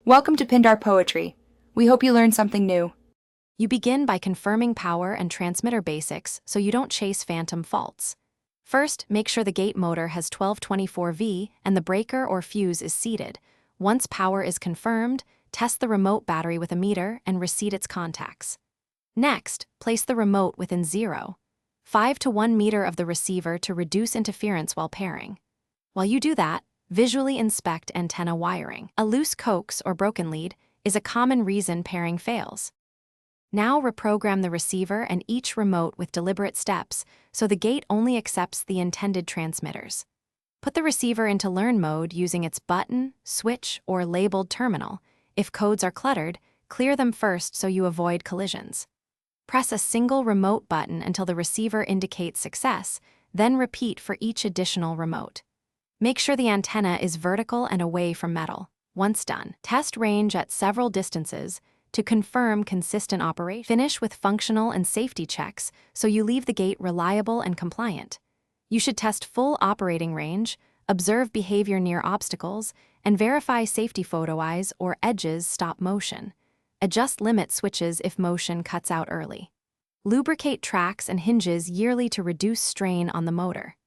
Welcome to Pindar Poetry. We hope you learned something new. You begin by confirming power and transmitter basics so you don't chase phantom faults. First, make sure the gate motor has 1224V and the breaker or fuse is seated. Once power is confirmed, test the remote battery with a meter and reseat its contacts. Next, place the remote within 0.5 to 1 meter of the receiver to reduce interference while pairing. While you do that, visually inspect antenna wiring. A loose coax or broken lead is a common reason pairing fails. Now reprogram the receiver and each remote with deliberate steps so the gate only accepts the intended transmitters. Put the receiver into learn mode using its button, switch, or labeled terminal. If codes are cluttered, clear them first so you avoid collisions. Press a single remote button until the receiver indicates success, then repeat for each additional remote. Make sure the antenna is vertical and away from metal. Once done, test range at several distances to confirm consistent operation. Finish with functional and safety checks so you leave the gate reliable and compliant. You should test full operating range, observe behavior near obstacles, and verify safety photo eyes or edges stop motion. Adjust limit switches if motion cuts out early. Lubricate tracks and hinges yearly to reduce strain on the motor.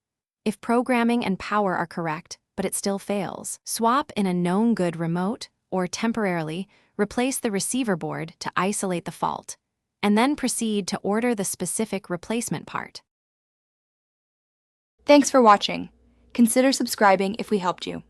If programming and power are correct, but it still fails, swap in a known good remote or temporarily replace the receiver board to isolate the fault, and then proceed to order the specific replacement part. Thanks for watching. Consider subscribing if we helped you.